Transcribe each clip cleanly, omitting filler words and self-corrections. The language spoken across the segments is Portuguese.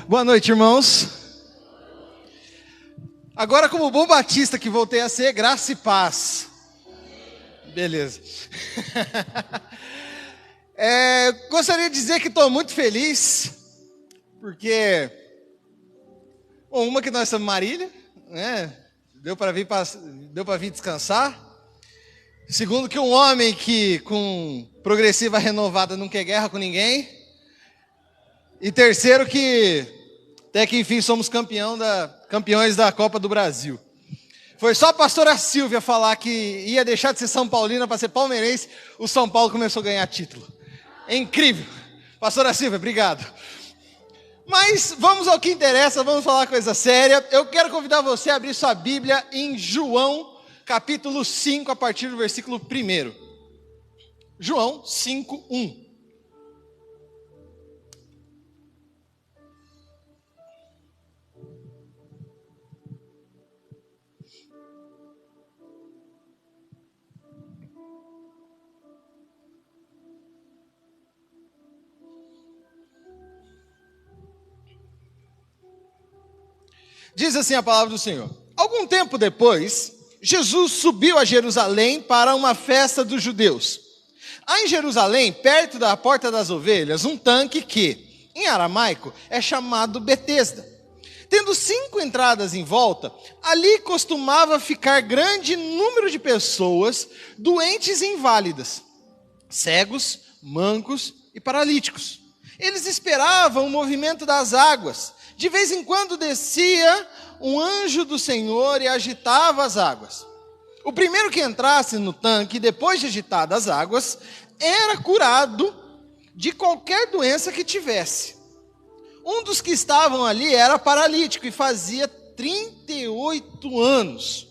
Boa noite, irmãos. Agora, como bom batista que voltei a ser, graça e paz. Beleza. Gostaria de dizer que estou muito feliz, porque, bom, uma que nós estamos em Marília, né? Deu para vir descansar. Segundo, que um homem que com progressiva renovada não quer guerra com ninguém. E terceiro, que até que enfim somos campeões da Copa do Brasil. Foi só a pastora Silvia falar que ia deixar de ser São Paulina para ser palmeirense, o São Paulo começou a ganhar título. É incrível. Pastora Silvia, obrigado. Mas vamos ao que interessa, vamos falar coisa séria. Eu quero convidar você a abrir sua Bíblia em João, capítulo 5, a partir do versículo 1. João 5, 1. Diz assim a palavra do Senhor. Algum tempo depois, Jesus subiu a Jerusalém para uma festa dos judeus. Há em Jerusalém, perto da Porta das Ovelhas, um tanque que, em aramaico, é chamado Betesda. Tendo 5 entradas em volta, ali costumava ficar grande número de pessoas doentes e inválidas, cegos, mancos e paralíticos. Eles esperavam o movimento das águas. De vez em quando descia um anjo do Senhor e agitava as águas. O primeiro que entrasse no tanque, depois de agitadas as águas, era curado de qualquer doença que tivesse. Um dos que estavam ali era paralítico e fazia 38 anos.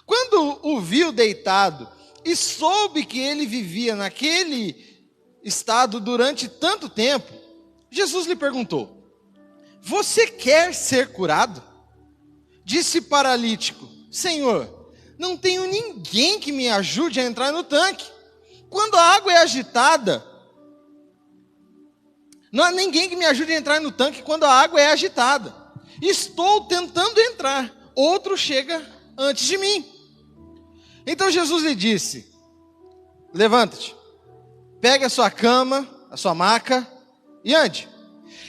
Quando o viu deitado e soube que ele vivia naquele estado durante tanto tempo, Jesus lhe perguntou: você quer ser curado? Disse o paralítico: Senhor, não tenho ninguém que me ajude a entrar no tanque. Quando a água é agitada, não há ninguém que me ajude a entrar no tanque quando a água é agitada. Estou tentando entrar, outro chega antes de mim. Então Jesus lhe disse: levanta-te, pegue a sua cama, a sua maca e ande.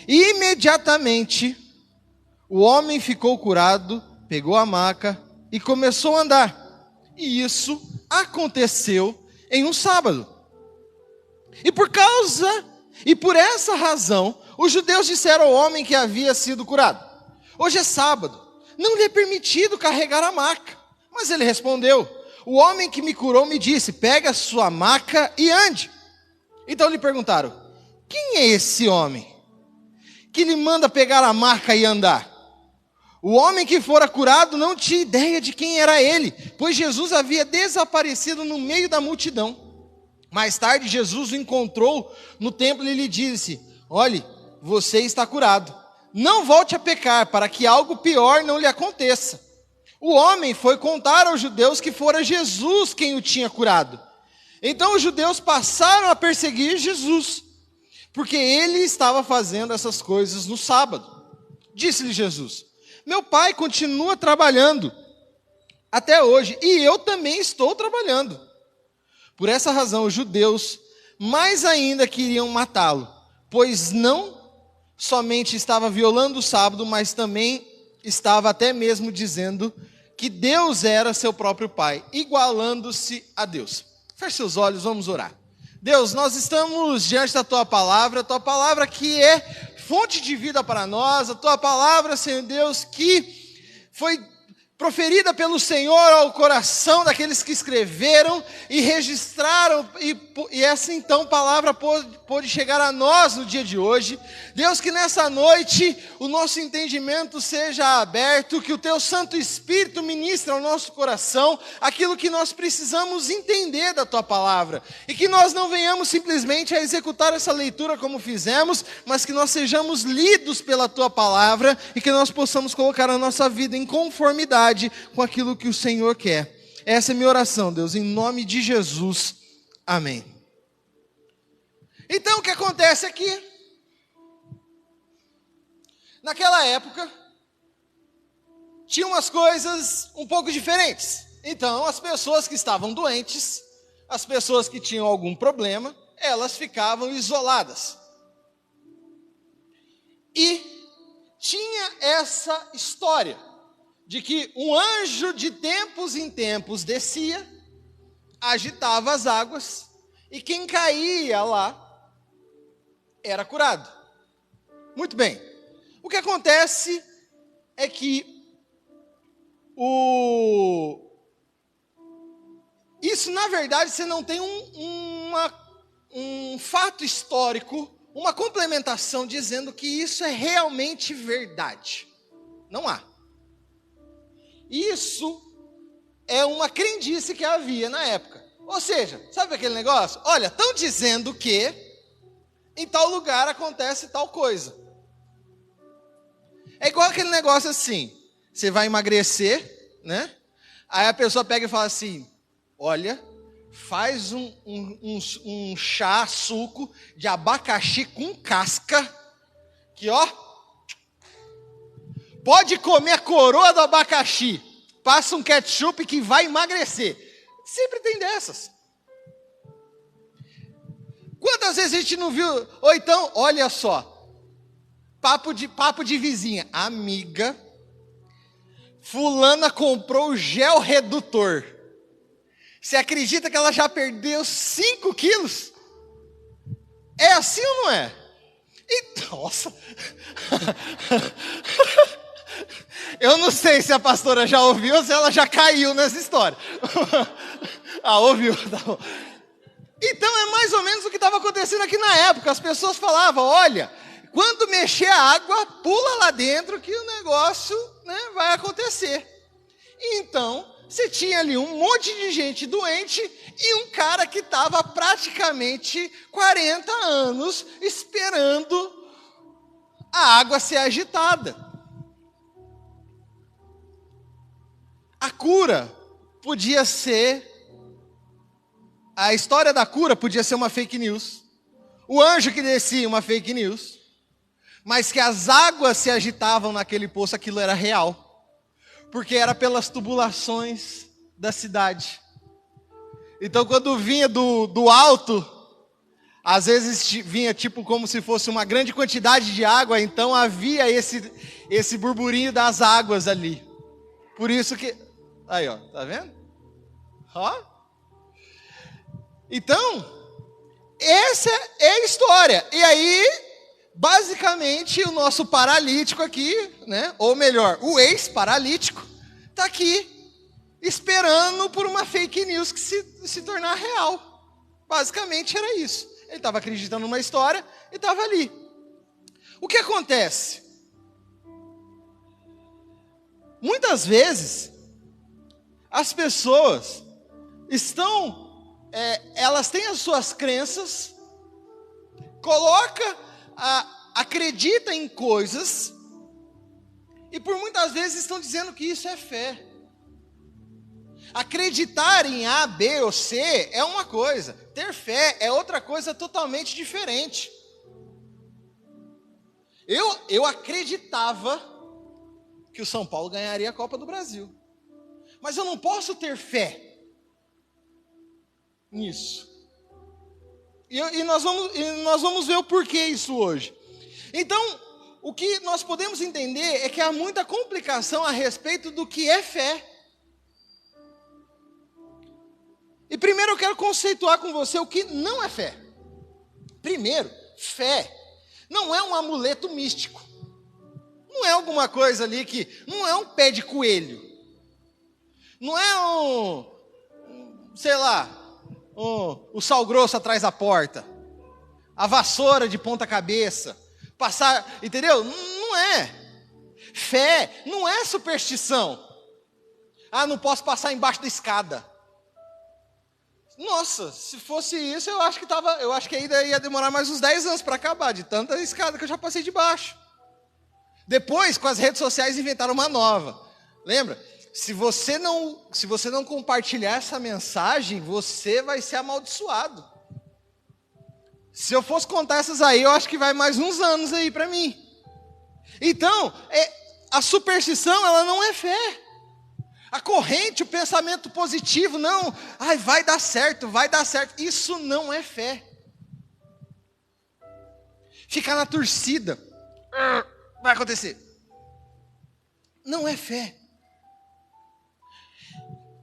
E imediatamente o homem ficou curado, pegou a maca e começou a andar. E isso aconteceu em um sábado. E por essa razão, os judeus disseram ao homem que havia sido curado: hoje é sábado, não lhe é permitido carregar a maca. Mas ele respondeu: o homem que me curou me disse: pegue a sua maca e ande. Então lhe perguntaram: quem é esse homem que lhe manda pegar a maca e andar? O homem que fora curado não tinha ideia de quem era ele, pois Jesus havia desaparecido no meio da multidão. Mais tarde, Jesus o encontrou no templo e lhe disse: olhe, você está curado. Não volte a pecar, para que algo pior não lhe aconteça. O homem foi contar aos judeus que fora Jesus quem o tinha curado. Então os judeus passaram a perseguir Jesus, porque ele estava fazendo essas coisas no sábado. Disse-lhe Jesus: meu pai continua trabalhando até hoje, e eu também estou trabalhando. Por essa razão, os judeus mais ainda queriam matá-lo, pois não somente estava violando o sábado, mas também estava até mesmo dizendo que Deus era seu próprio pai, igualando-se a Deus. Feche seus olhos, vamos orar. Deus, nós estamos diante da Tua palavra que é fonte de vida para nós, a Tua palavra, Senhor Deus, que foi proferida pelo Senhor ao coração daqueles que escreveram e registraram, e essa então palavra pôde chegar a nós no dia de hoje. Deus, que nessa noite o nosso entendimento seja aberto, que o Teu Santo Espírito ministre ao nosso coração aquilo que nós precisamos entender da Tua palavra, e que nós não venhamos simplesmente a executar essa leitura como fizemos, mas que nós sejamos lidos pela Tua palavra, e que nós possamos colocar a nossa vida em conformidade com aquilo que o Senhor quer. Essa é minha oração, Deus, em nome de Jesus, amém. Então o que acontece aqui? Naquela época, tinha umas coisas um pouco diferentes. Então, as pessoas que estavam doentes, as pessoas que tinham algum problema, elas ficavam isoladas. E tinha essa história de que um anjo de tempos em tempos descia, agitava as águas, e quem caía lá era curado. Muito bem. O que acontece é que isso, na verdade, você não tem um fato histórico, uma complementação dizendo que isso é realmente verdade. Não há. Isso é uma crendice que havia na época. Ou seja, sabe aquele negócio? Olha, estão dizendo que em tal lugar acontece tal coisa. É igual aquele negócio assim, você vai emagrecer, né? Aí a pessoa pega e fala assim, olha, faz um chá, suco de abacaxi com casca, que ó, pode comer a coroa do abacaxi, passa um ketchup que vai emagrecer. Sempre tem dessas. Quantas vezes a gente não viu? Ou então, olha só, papo de vizinha, amiga, fulana comprou o gel redutor. Você acredita que ela já perdeu 5 quilos? É assim ou não é? E, nossa, eu não sei se a pastora já ouviu ou se ela já caiu nessa história. Ah, ouviu? Tá bom. Então é mais ou menos o que estava acontecendo aqui na época. As pessoas falavam, olha, quando mexer a água, pula lá dentro que o negócio, né, vai acontecer. E então, você tinha ali um monte de gente doente e um cara que estava praticamente 40 anos esperando a água ser agitada. A cura podia ser, a história da cura podia ser uma fake news. O anjo que descia, uma fake news. Mas que as águas se agitavam naquele poço, aquilo era real. Porque era pelas tubulações da cidade. Então quando vinha do alto, às vezes vinha tipo como se fosse uma grande quantidade de água, então havia esse burburinho das águas ali. Por isso que... Aí ó, tá vendo? Ó. Então, essa é a história. E aí, basicamente, o nosso paralítico aqui, né? Ou melhor, o ex-paralítico, está aqui, esperando por uma fake news que se tornar real. Basicamente era isso. Ele estava acreditando numa história e estava ali. O que acontece? Muitas vezes, as pessoas elas têm as suas crenças, acredita em coisas, e por muitas vezes estão dizendo que isso é fé. Acreditar em A, B ou C é uma coisa, ter fé é outra coisa totalmente diferente. Eu acreditava que o São Paulo ganharia a Copa do Brasil, mas eu não posso ter fé nisso. E nós vamos ver o porquê isso hoje. Então, o que nós podemos entender é que há muita complicação a respeito do que é fé. E primeiro eu quero conceituar com você o que não é fé. Primeiro, fé não é um amuleto místico. Não é alguma coisa ali que... Não é um pé de coelho. Não é sei lá, o sal grosso atrás da porta. A vassoura de ponta cabeça. Passar, entendeu? Não é. Fé não é superstição. Ah, não posso passar embaixo da escada. Nossa, se fosse isso, eu acho que ainda ia demorar mais uns 10 anos para acabar, de tanta escada que eu já passei debaixo. Depois, com as redes sociais, inventaram uma nova. Lembra? Se você não compartilhar essa mensagem, você vai ser amaldiçoado. Se eu fosse contar essas aí, eu acho que vai mais uns anos aí para mim. Então, a superstição, ela não é fé. A corrente, o pensamento positivo, não, vai dar certo, isso não é fé. Ficar na torcida, vai acontecer. Não é fé.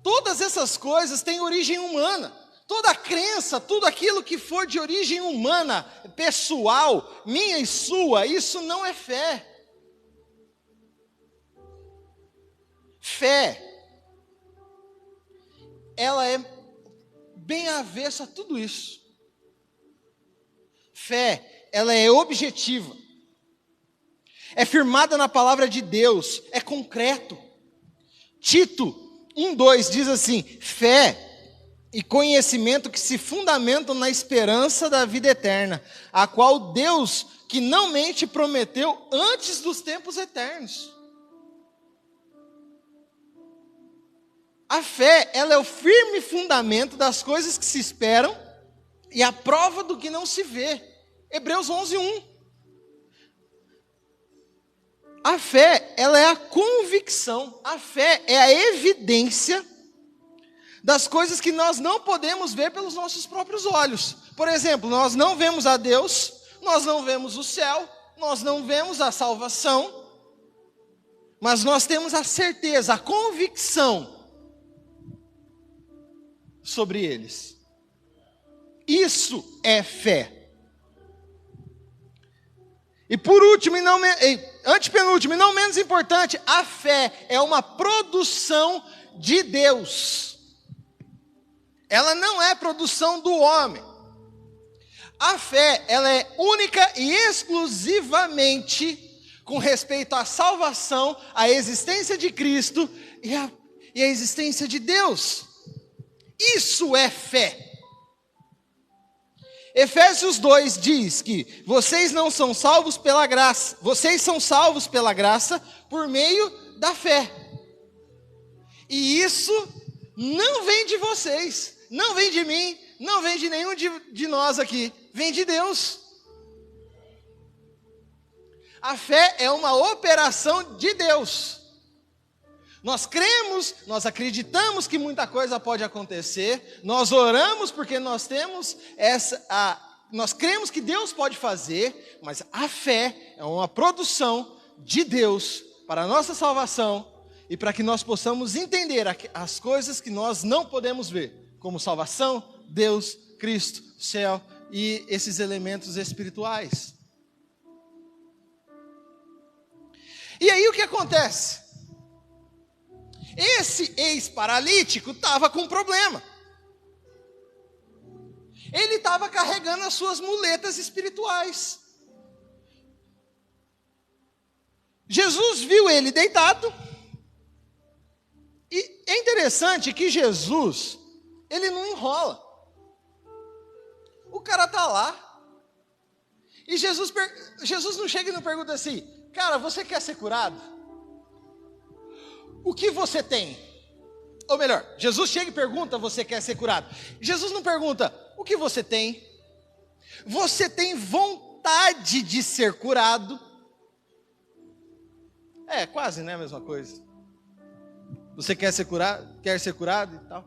Todas essas coisas têm origem humana. Toda crença, tudo aquilo que for de origem humana, pessoal, minha e sua, isso não é fé. Fé, ela é bem avessa a tudo isso. Fé, ela é objetiva. É firmada na palavra de Deus, é concreto. Tito 1:2 diz assim: fé e conhecimento que se fundamentam na esperança da vida eterna, a qual Deus, que não mente, prometeu antes dos tempos eternos. A fé, ela é o firme fundamento das coisas que se esperam e a prova do que não se vê. Hebreus 11:1. A fé, ela é a convicção, a fé é a evidência das coisas que nós não podemos ver pelos nossos próprios olhos. Por exemplo, nós não vemos a Deus, nós não vemos o céu, nós não vemos a salvação, mas nós temos a certeza, a convicção sobre eles. Isso é fé. E por último, antepenúltimo e não menos importante, a fé é uma produção de Deus. Ela não é produção do homem. A fé, ela é única e exclusivamente com respeito à salvação, à existência de Cristo e à existência de Deus. Isso é fé. Efésios 2 diz que vocês não são salvos pela graça, vocês são salvos pela graça por meio da fé. E isso não vem de vocês, não vem de mim, não vem de nenhum de nós aqui, vem de Deus. A fé é uma operação de Deus. Nós cremos, nós acreditamos que muita coisa pode acontecer, nós oramos porque nós temos nós cremos que Deus pode fazer, mas a fé é uma produção de Deus para a nossa salvação e para que nós possamos entender as coisas que nós não podemos ver, como salvação, Deus, Cristo, céu e esses elementos espirituais. E aí o que acontece? Esse ex-paralítico estava com um problema. Ele estava carregando as suas muletas espirituais. Jesus viu ele deitado. E é interessante que Jesus, ele não enrola. O cara está lá. E Jesus não chega e não pergunta assim: cara, você quer ser curado? O que você tem? Ou melhor, Jesus chega e pergunta: você quer ser curado? Jesus não pergunta: o que você tem? Você tem vontade de ser curado? É, quase, né, a mesma coisa. Você quer ser curado e tal.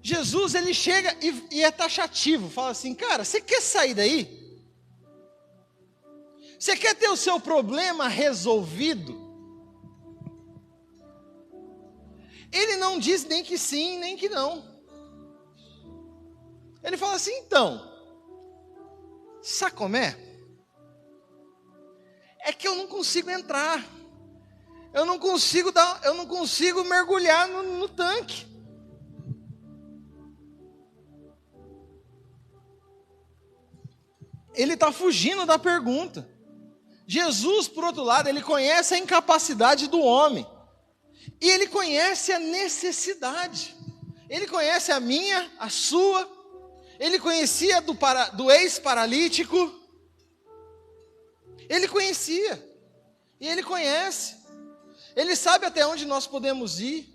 Jesus, ele chega e é taxativo, fala assim: cara, você quer sair daí? Você quer ter o seu problema resolvido? Ele não diz nem que sim, nem que não. Ele fala assim: então, sabe como é? É que eu não consigo entrar. Eu não consigo mergulhar no tanque. Ele está fugindo da pergunta. Jesus, por outro lado, ele conhece a incapacidade do homem. E ele conhece a necessidade. Ele conhece a minha, a sua. Ele conhecia do ex-paralítico. Ele conhecia. E ele conhece. Ele sabe até onde nós podemos ir.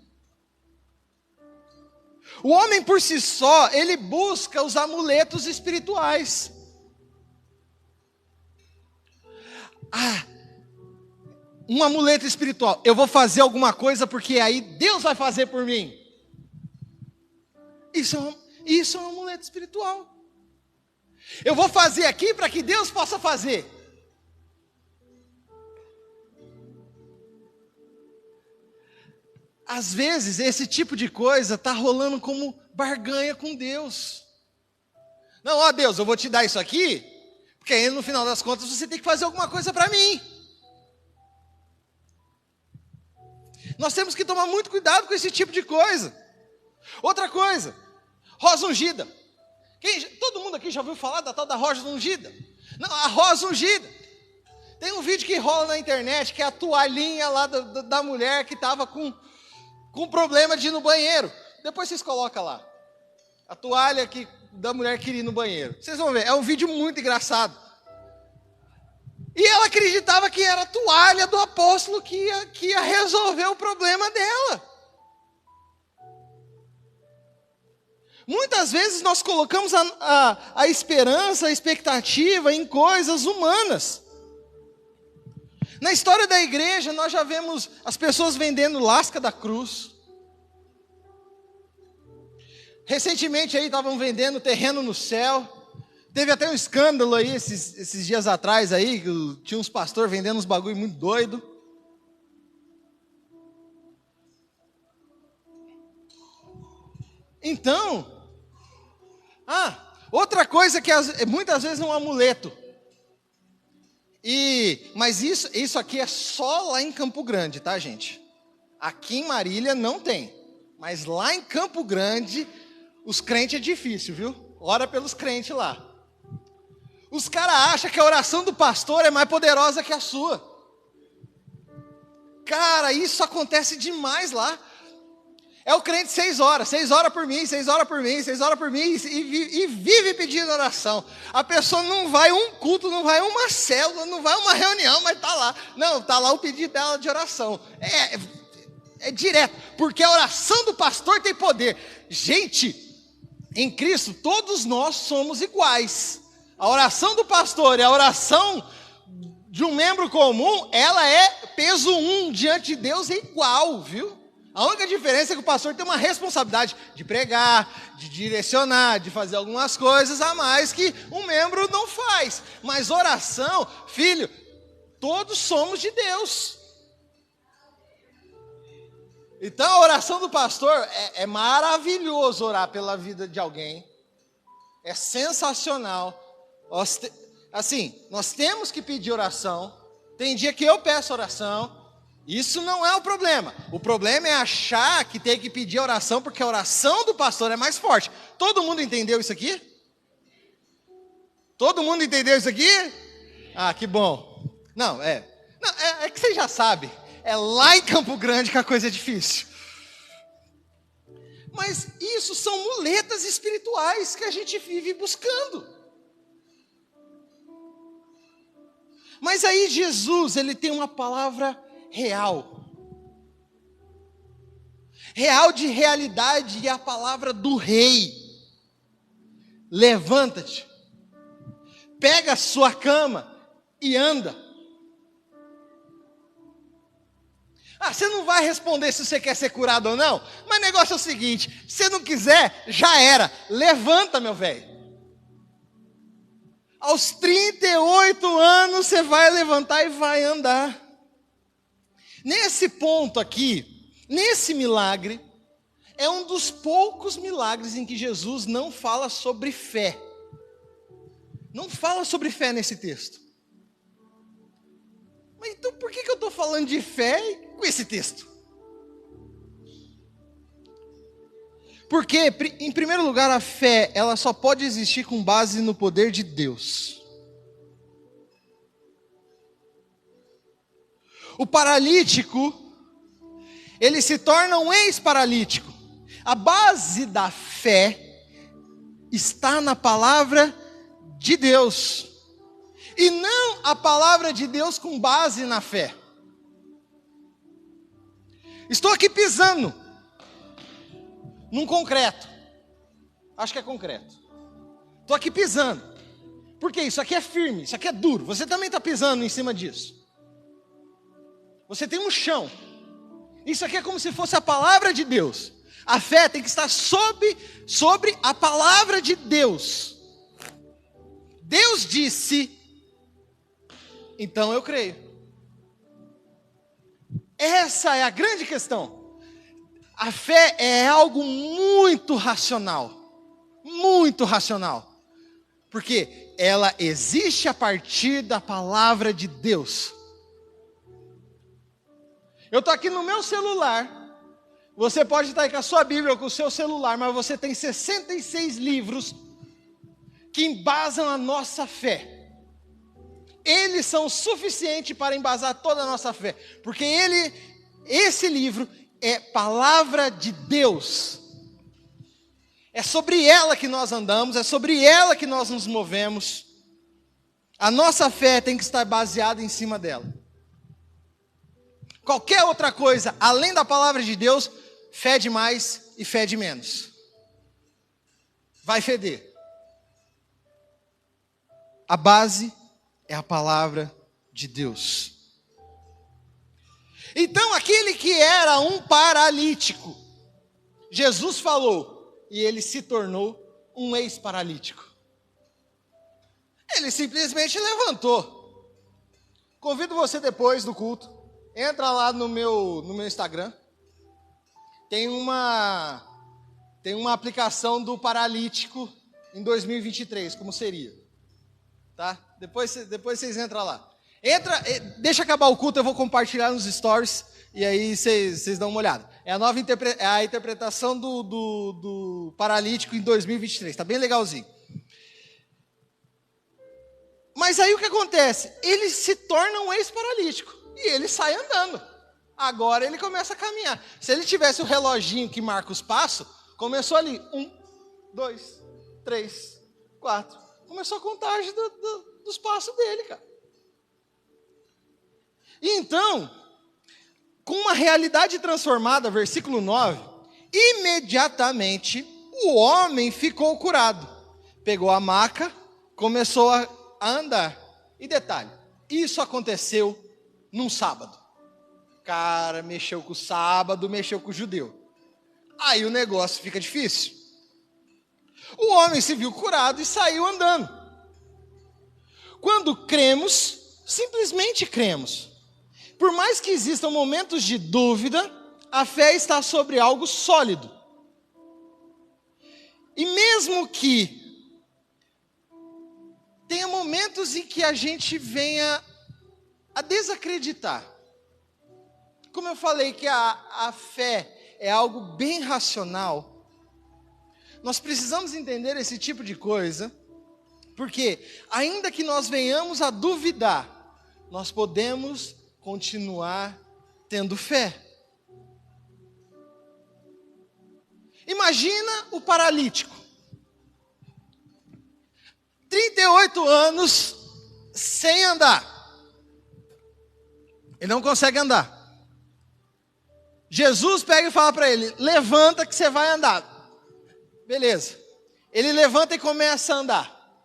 O homem por si só, ele busca os amuletos espirituais. um amuleto espiritual. Eu vou fazer alguma coisa porque aí Deus vai fazer por mim. Isso é um amuleto espiritual. Eu vou fazer aqui para que Deus possa fazer. Às vezes, esse tipo de coisa está rolando como barganha com Deus. Não, ó Deus, eu vou te dar isso aqui, porque aí no final das contas você tem que fazer alguma coisa para mim. Nós temos que tomar muito cuidado com esse tipo de coisa. Outra coisa, rosa ungida. Todo mundo aqui já ouviu falar da tal da rosa ungida? Não, a rosa ungida. Tem um vídeo que rola na internet, que é a toalhinha lá da mulher que estava com problema de ir no banheiro. Depois vocês colocam lá. A toalha da mulher que iria ir no banheiro. Vocês vão ver, é um vídeo muito engraçado. E ela acreditava que era a toalha do apóstolo que ia resolver o problema dela. Muitas vezes nós colocamos a esperança, a expectativa em coisas humanas. Na história da igreja, nós já vemos as pessoas vendendo lasca da cruz. Recentemente aí estavam vendendo terreno no céu. Teve até um escândalo aí esses dias atrás aí, que tinha uns pastores vendendo uns bagulho muito doido. Então, outra coisa que muitas vezes é um amuleto. Mas isso aqui é só lá em Campo Grande, tá, gente? Aqui em Marília não tem. Mas lá em Campo Grande, os crentes é difícil, viu? Ora pelos crentes lá. Os caras acham que a oração do pastor é mais poderosa que a sua. Cara, isso acontece demais lá. É o crente 6 horas por mim, 6 horas por mim, 6 horas por mim, e vive pedindo oração. A pessoa não vai a um culto, não vai a uma célula, não vai a uma reunião, mas está lá. Não, está lá o pedido dela de oração. É direto, porque a oração do pastor tem poder. Gente, em Cristo, todos nós somos iguais. A oração do pastor e a oração de um membro comum, ela é peso 1 diante de Deus, é igual, viu? A única diferença é que o pastor tem uma responsabilidade de pregar, de direcionar, de fazer algumas coisas a mais que um membro não faz. Mas oração, filho, todos somos de Deus. Então a oração do pastor é maravilhoso orar pela vida de alguém. É sensacional. Nós temos que pedir oração. Tem dia que eu peço oração. Isso não é o problema. O problema é achar que tem que pedir oração porque a oração do pastor é mais forte. Todo mundo entendeu isso aqui? Todo mundo entendeu isso aqui? Que bom. É que você já sabe. É lá em Campo Grande que a coisa é difícil. Mas isso são muletas espirituais que a gente vive buscando. Mas aí Jesus, ele tem uma palavra real de realidade, e a palavra do rei. Levanta-te, pega a sua cama e anda. Você não vai responder se você quer ser curado ou não, mas o negócio é o seguinte: se não quiser, já era, levanta, meu velho. Aos 38 anos você vai levantar e vai andar. Nesse ponto aqui, nesse milagre, é um dos poucos milagres em que Jesus não fala sobre fé. Não fala sobre fé nesse texto. Mas então por que eu estou falando de fé com esse texto? Porque, em primeiro lugar, a fé, ela só pode existir com base no poder de Deus. O paralítico, ele se torna um ex-paralítico. A base da fé está na palavra de Deus. E não a palavra de Deus com base na fé. Estou aqui pisando num concreto. Acho que é concreto. Estou aqui pisando. Porque isso aqui é firme, isso aqui é duro. Você também está pisando em cima disso. Você tem um chão. Isso aqui é como se fosse a palavra de Deus. A fé tem que estar sobre a palavra de Deus. Deus disse, então eu creio. Essa é a grande questão. A fé é algo muito racional. Muito racional. Porque ela existe a partir da palavra de Deus. Eu estou aqui no meu celular. Você pode estar aí com a sua Bíblia ou com o seu celular, mas você tem 66 livros que embasam a nossa fé. Eles são suficientes para embasar toda a nossa fé. Porque esse livro é palavra de Deus. É sobre ela que nós andamos, é sobre ela que nós nos movemos. A nossa fé tem que estar baseada em cima dela. Qualquer outra coisa, além da palavra de Deus, fede mais e fede menos. Vai feder. A base é a palavra de Deus. Então, aquele que era um paralítico, Jesus falou, e ele se tornou um ex-paralítico. Ele simplesmente levantou. Convido você depois do culto, entra lá no meu Instagram. Tem uma aplicação do paralítico em 2023, como seria. Tá? Depois vocês entram lá. Deixa acabar o culto, eu vou compartilhar nos stories, e aí vocês dão uma olhada. É a interpretação do paralítico em 2023, está bem legalzinho. Mas aí o que acontece? Ele se torna um ex-paralítico, e ele sai andando. Agora ele começa a caminhar. Se ele tivesse o reloginho que marca os passos, começou ali, 1, 2, 3, 4. Começou a contagem dos passos dele, cara. E então, com uma realidade transformada, versículo 9, imediatamente o homem ficou curado. Pegou a maca, começou a andar. E detalhe, isso aconteceu num sábado. Cara, mexeu com o sábado, mexeu com o judeu. Aí o negócio fica difícil. O homem se viu curado e saiu andando. Quando cremos, simplesmente cremos. Por mais que existam momentos de dúvida, a fé está sobre algo sólido. E mesmo que tenha momentos em que a gente venha a desacreditar. Como eu falei que a fé é algo bem racional, nós precisamos entender esse tipo de coisa, porque ainda que nós venhamos a duvidar, nós podemos continuar tendo fé. Imagina o paralítico. 38 anos sem andar. Ele não consegue andar. Jesus pega e fala para ele, levanta que você vai andar. Beleza. Ele levanta e começa a andar.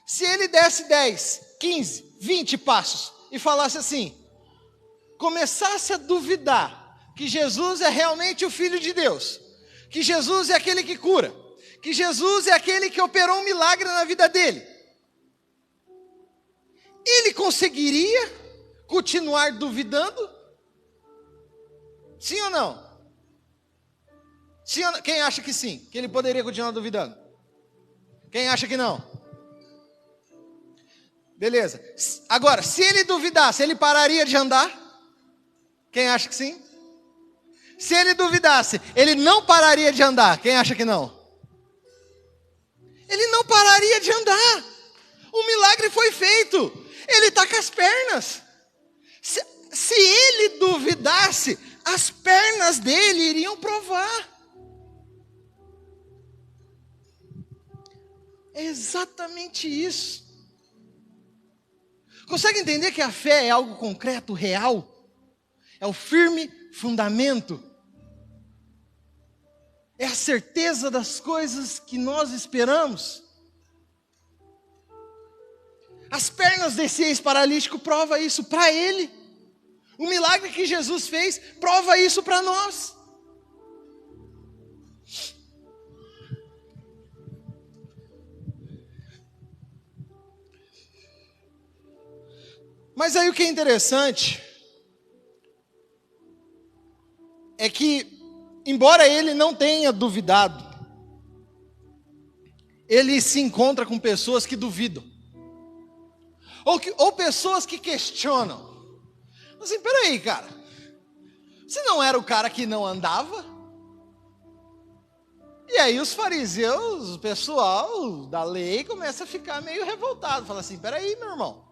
Se ele desse 10, 15, 20 passos e falasse assim, começasse a duvidar que Jesus é realmente o Filho de Deus, que Jesus é aquele que cura, que Jesus é aquele que operou um milagre na vida dele, ele conseguiria continuar duvidando? Sim ou não? Sim ou não? Quem acha que sim? Que ele poderia continuar duvidando? Quem acha que não? Beleza. Agora, se ele duvidasse, ele pararia de andar? Quem acha que sim? Se ele duvidasse, ele não pararia de andar? Quem acha que não? Ele não pararia de andar. O milagre foi feito. Ele está com as pernas. Se ele duvidasse, as pernas dele iriam provar. É exatamente isso. Consegue entender que a fé é algo concreto, real? É o firme fundamento. É a certeza das coisas que nós esperamos. As pernas desse ex-paralítico prova isso para ele. O milagre que Jesus fez prova isso para nós. Mas aí o que é interessante é que, embora ele não tenha duvidado, ele se encontra com pessoas que duvidam. Ou pessoas que questionam. Assim, peraí, cara. Você não era o cara que não andava? E aí os fariseus, o pessoal da lei, começa a ficar meio revoltado. Fala assim, peraí, meu irmão.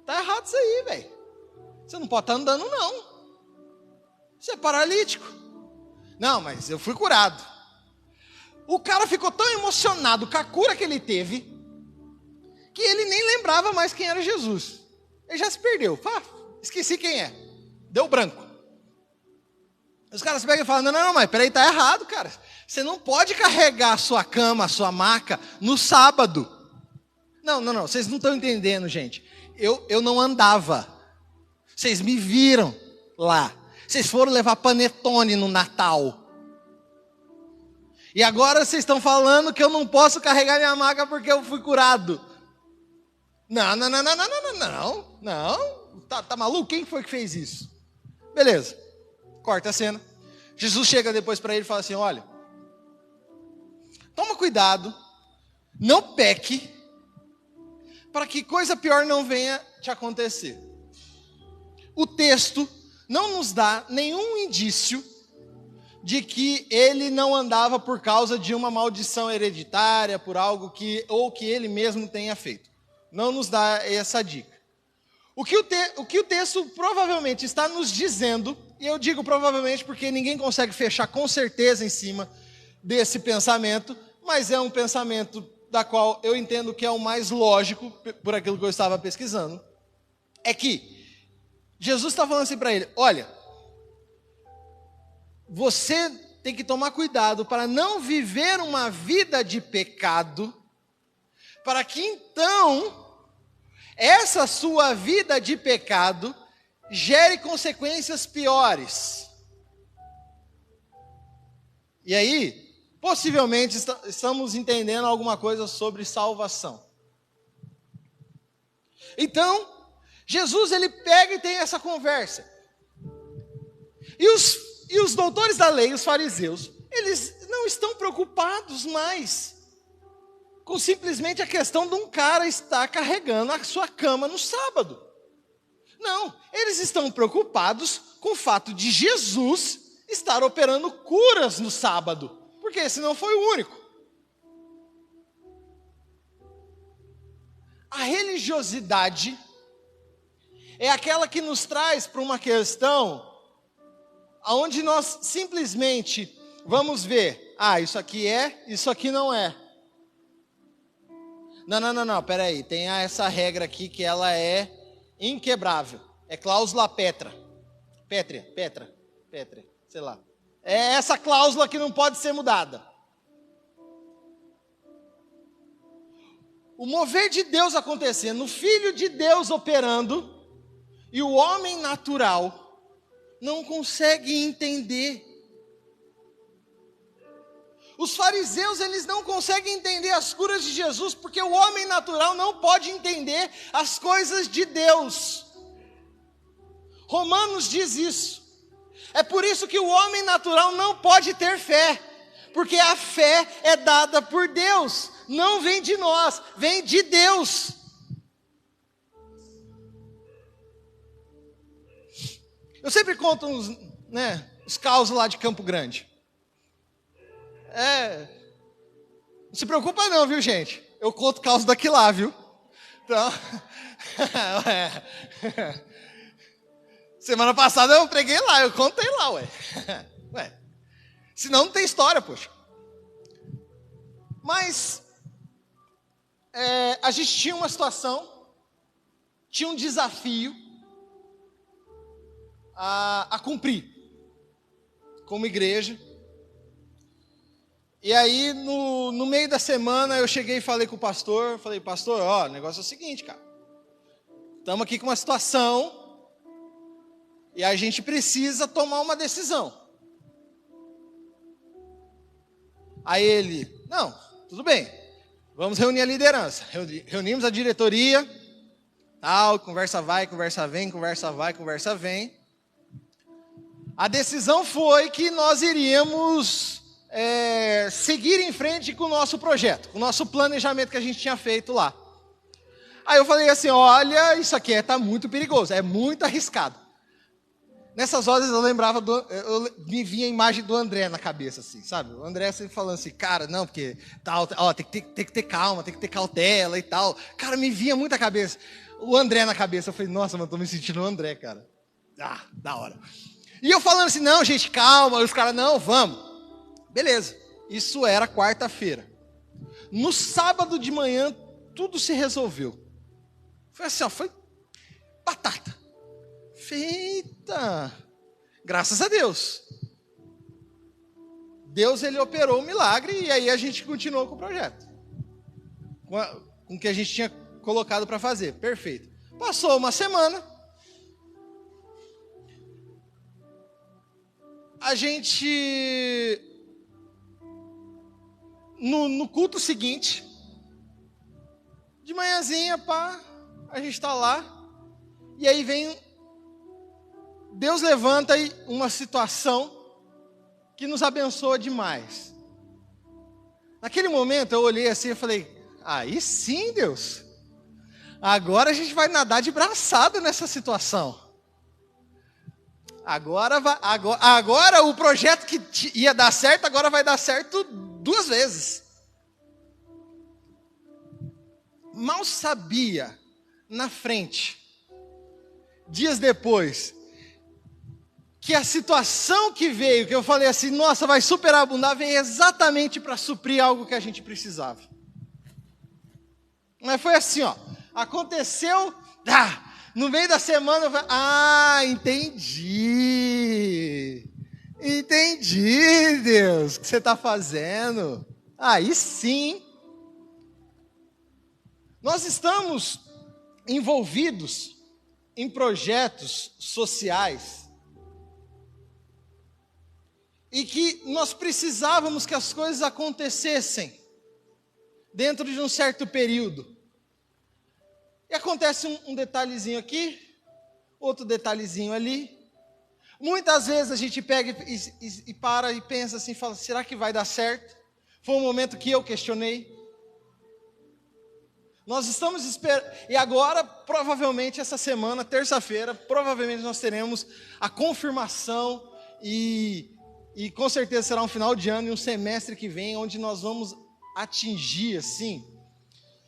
Tá errado isso aí, velho. Você não pode estar andando, não. Você é paralítico. Não, mas eu fui curado. O cara ficou tão emocionado com a cura que ele teve, que ele nem lembrava mais quem era Jesus. Ele já se perdeu. Esqueci quem é. Deu branco. Os caras pegam e falam, não, mas peraí, tá errado, cara. Você não pode carregar a sua cama, a sua maca no sábado. Não, vocês não estão entendendo, gente. Eu não andava. Vocês me viram lá. Vocês foram levar panetone no Natal. E agora vocês estão falando que eu não posso carregar minha maca porque eu fui curado. Não. Tá maluco? Quem foi que fez isso? Beleza. Corta a cena. Jesus chega depois para ele e fala assim, olha, toma cuidado, não peque, para que coisa pior não venha te acontecer. O texto não nos dá nenhum indício de que ele não andava por causa de uma maldição hereditária, por algo que ele mesmo tenha feito. Não nos dá essa dica. O que o texto provavelmente está nos dizendo, e eu digo provavelmente porque ninguém consegue fechar com certeza em cima desse pensamento, mas é um pensamento da qual eu entendo que é o mais lógico, por aquilo que eu estava pesquisando, é que Jesus está falando assim para ele, olha, você tem que tomar cuidado para não viver uma vida de pecado, para que então essa sua vida de pecado gere consequências piores. E aí, possivelmente estamos entendendo alguma coisa sobre salvação. Então, Jesus ele pega e tem essa conversa. E os doutores da lei, os fariseus, eles não estão preocupados mais com simplesmente a questão de um cara estar carregando a sua cama no sábado. Não, eles estão preocupados com o fato de Jesus estar operando curas no sábado, porque esse não foi o único. A religiosidade é aquela que nos traz para uma questão onde nós simplesmente vamos ver, isso aqui é, isso aqui não é. Não, peraí, tem essa regra aqui que ela é inquebrável, é cláusula pétrea, sei lá. É essa cláusula que não pode ser mudada. O mover de Deus acontecendo, o Filho de Deus operando, e o homem natural não consegue entender. Os fariseus, eles não conseguem entender as curas de Jesus, porque o homem natural não pode entender as coisas de Deus. Romanos diz isso. É por isso que o homem natural não pode ter fé, porque a fé é dada por Deus, não vem de nós, vem de Deus. Eu sempre conto os causos lá de Campo Grande. Não se preocupa não, viu, gente? Eu conto causa daqui lá, viu? Então, semana passada eu preguei lá, eu contei lá, ué. Senão não tem história, poxa. Mas, a gente tinha uma situação, tinha um desafio a cumprir como igreja. E aí, no meio da semana, eu cheguei e falei com o pastor, falei, pastor, ó, o negócio é o seguinte, cara. Estamos aqui com uma situação e a gente precisa tomar uma decisão. Aí ele, não, tudo bem, vamos reunir a liderança. Reunimos a diretoria, tal, conversa vai, conversa vem, conversa vai, conversa vem. A decisão foi que nós iríamos seguir em frente com o nosso projeto, com o nosso planejamento que a gente tinha feito lá. Aí eu falei assim, olha, isso aqui está muito perigoso, é muito arriscado. Nessas horas eu lembrava, me vinha a imagem do André na cabeça, assim, sabe? O André sempre falando assim, cara, não, porque tal, ó, tem que ter calma, tem que ter cautela e tal. Cara, me vinha muito a cabeça. O André na cabeça, eu falei, nossa, mano, tô me sentindo o André, cara. Ah, da hora. E eu falando assim, não, gente, calma. E os caras, não, vamos. Beleza. Isso era quarta-feira. No sábado de manhã, tudo se resolveu. Foi assim, ó, foi batata. Feita. Graças a Deus. Deus, ele operou o milagre e aí a gente continuou com o projeto. Com o que a gente tinha colocado para fazer. Perfeito. Passou uma semana. A gente, no culto seguinte, de manhãzinha, pá, a gente está lá, e aí vem, Deus levanta aí uma situação que nos abençoa demais. Naquele momento eu olhei assim e falei, aí sim, Deus, agora a gente vai nadar de braçada nessa situação. Agora o projeto que ia dar certo, agora vai dar certo 2 vezes. Mal sabia, na frente, dias depois, que a situação que veio, que eu falei assim, nossa, vai superabundar, veio exatamente para suprir algo que a gente precisava. Mas foi assim, ó, aconteceu, no meio da semana, eu falei, entendi, Deus, o que você está fazendo. Aí sim, nós estamos envolvidos em projetos sociais e que nós precisávamos que as coisas acontecessem dentro de um certo período. E acontece um detalhezinho aqui, outro detalhezinho ali. Muitas vezes a gente pega e para e pensa assim, fala, será que vai dar certo? Foi um momento que eu questionei. Nós estamos esperando, e agora, provavelmente essa semana, terça-feira, provavelmente nós teremos a confirmação e com certeza será um final de ano e um semestre que vem, onde nós vamos atingir, assim,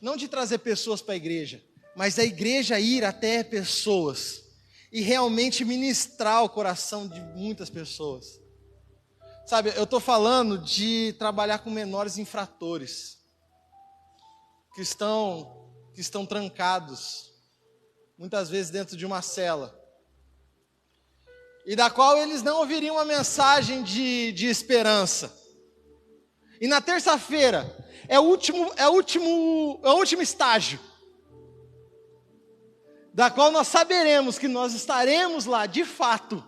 não de trazer pessoas para a igreja, mas a igreja ir até pessoas e realmente ministrar o coração de muitas pessoas. Sabe, eu estou falando de trabalhar com menores infratores, que estão trancados, muitas vezes dentro de uma cela, e da qual eles não ouviriam uma mensagem de esperança. E na terça-feira é o último estágio, da qual nós saberemos que nós estaremos lá, de fato,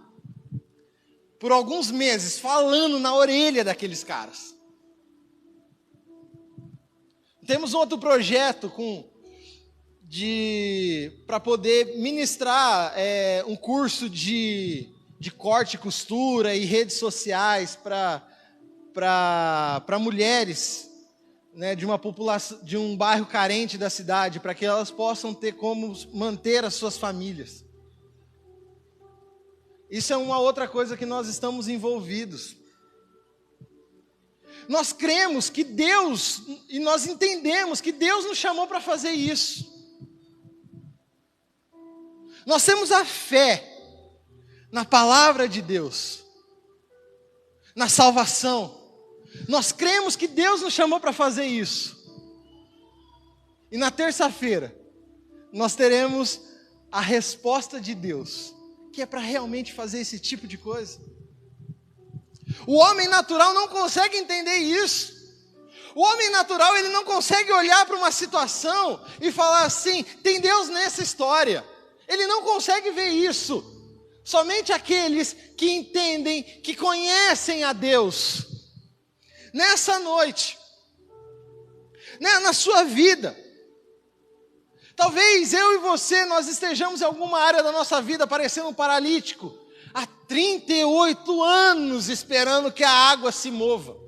por alguns meses, falando na orelha daqueles caras. Temos outro projeto para poder ministrar um curso de corte e costura e redes sociais para mulheres, né, de uma população, de um bairro carente da cidade, para que elas possam ter como manter as suas famílias. Isso é uma outra coisa que nós estamos envolvidos. Nós cremos que Deus, e nós entendemos que Deus nos chamou para fazer isso. Nós temos a fé na palavra de Deus, na salvação. Nós cremos que Deus nos chamou para fazer isso. E na terça-feira, nós teremos a resposta de Deus, que é para realmente fazer esse tipo de coisa. O homem natural não consegue entender isso. O homem natural, ele não consegue olhar para uma situação e falar assim, tem Deus nessa história. Ele não consegue ver isso. Somente aqueles que entendem, que conhecem a Deus. Nessa noite, né, na sua vida, talvez eu e você, nós estejamos em alguma área da nossa vida parecendo um paralítico, há 38 anos esperando que a água se mova.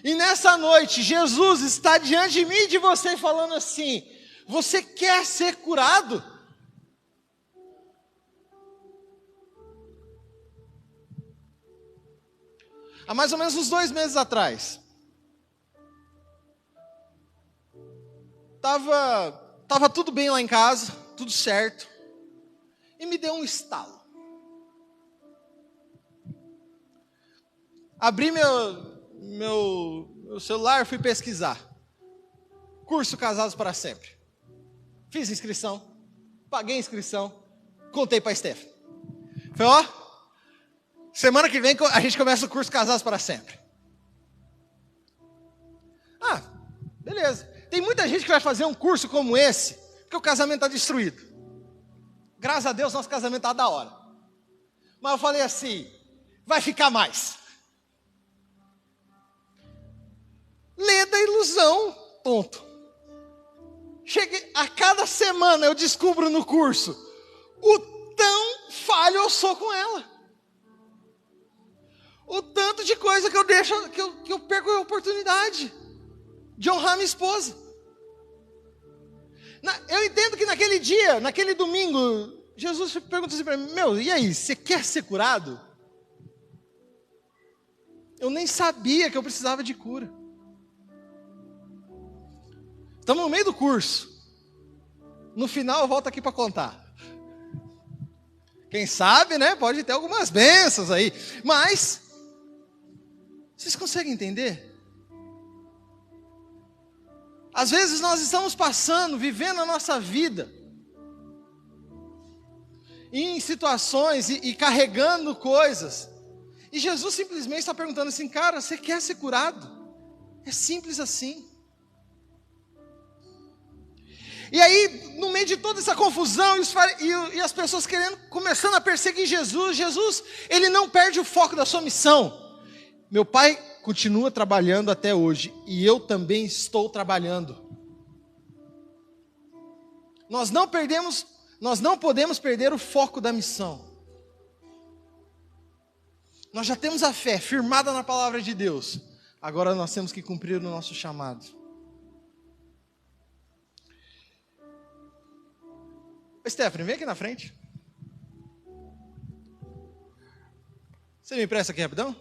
E nessa noite, Jesus está diante de mim e de você falando assim, você quer ser curado? Há mais ou menos uns 2 meses atrás, Tava tudo bem lá em casa, tudo certo, e me deu um estalo. Abri meu celular, fui pesquisar. Curso Casados para Sempre. Fiz inscrição, paguei inscrição, contei para a Stephanie. Falei, ó, semana que vem a gente começa o curso Casados para Sempre. Ah, beleza. Tem muita gente que vai fazer um curso como esse, porque o casamento está destruído. Graças a Deus, nosso casamento está da hora. Mas eu falei assim, vai ficar mais. Lê da ilusão, ponto. Cheguei, a cada semana eu descubro no curso, o tão falho eu sou com ela. O tanto de coisa que eu deixo, que eu perco a oportunidade de honrar minha esposa. Eu entendo que naquele dia, naquele domingo, Jesus perguntou assim para mim, e aí, você quer ser curado? Eu nem sabia que eu precisava de cura. Estamos no meio do curso. No final eu volto aqui para contar. Quem sabe, né? Pode ter algumas bênçãos aí. Mas, vocês conseguem entender? Às vezes nós estamos passando, vivendo a nossa vida em situações e carregando coisas. E Jesus simplesmente está perguntando assim, cara, você quer ser curado? É simples assim. E aí, no meio de toda essa confusão e as pessoas começando a perseguir Jesus, ele não perde o foco da sua missão. Meu pai continua trabalhando até hoje e eu também estou trabalhando. Nós não podemos perder o foco da missão. Nós já temos a fé firmada na palavra de Deus. Agora nós temos que cumprir o nosso chamado. Stephanie, vem aqui na frente. Você me empresta aqui rapidão?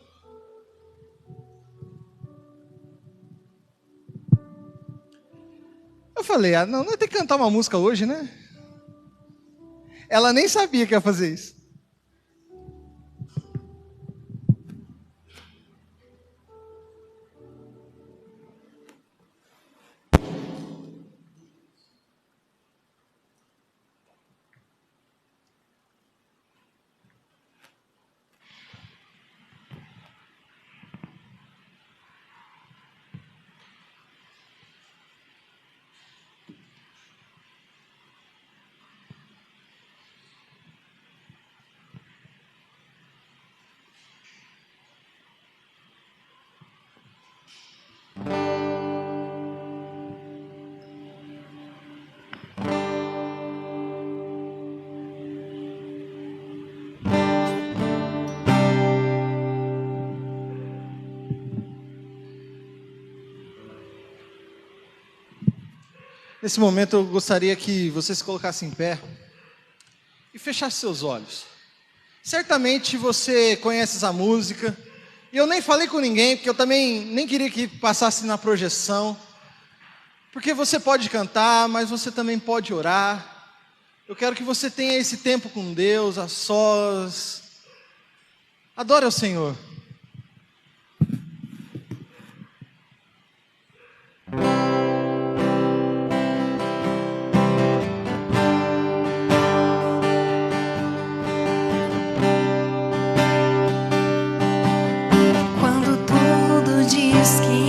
Eu falei, não vai ter que cantar uma música hoje, né? Ela nem sabia que ia fazer isso. Nesse momento eu gostaria que você se colocasse em pé e fechasse seus olhos. Certamente você conhece essa música, e eu nem falei com ninguém, porque eu também nem queria que passasse na projeção, porque você pode cantar, mas você também pode orar. Eu quero que você tenha esse tempo com Deus, a sós. Adore ao Senhor. Quando tudo diz que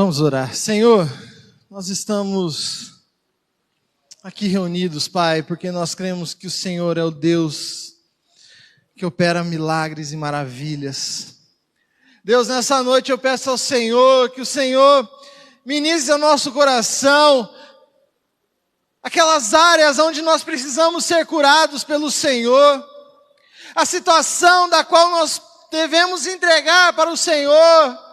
Vamos orar. Senhor, nós estamos aqui reunidos, Pai, porque nós cremos que o Senhor é o Deus que opera milagres e maravilhas. Deus, nessa noite eu peço ao Senhor que o Senhor ministre ao nosso coração aquelas áreas onde nós precisamos ser curados pelo Senhor, a situação da qual nós devemos entregar para o Senhor.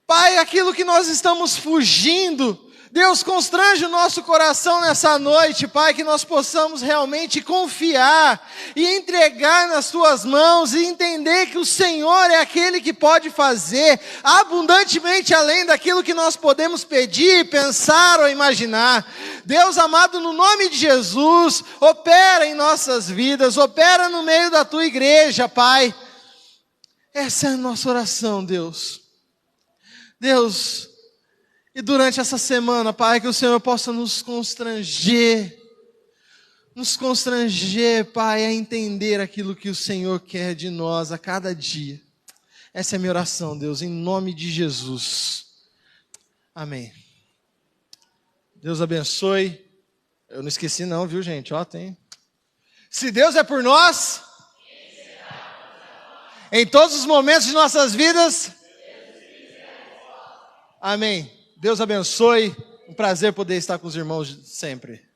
Pai, aquilo que nós estamos fugindo, Deus, constrange o nosso coração nessa noite, Pai, que nós possamos realmente confiar e entregar nas Tuas mãos e entender que o Senhor é aquele que pode fazer abundantemente além daquilo que nós podemos pedir, pensar ou imaginar. Deus amado, no nome de Jesus, opera em nossas vidas, opera no meio da Tua igreja, Pai. Essa é a nossa oração, Deus. Deus, e durante essa semana, Pai, que o Senhor possa nos constranger, Pai, a entender aquilo que o Senhor quer de nós a cada dia. Essa é a minha oração, Deus, em nome de Jesus. Amém. Deus abençoe. Eu não esqueci não, viu, gente? Ó, tem. Se Deus é por nós, em todos os momentos de nossas vidas, amém. Deus abençoe. Um prazer poder estar com os irmãos sempre.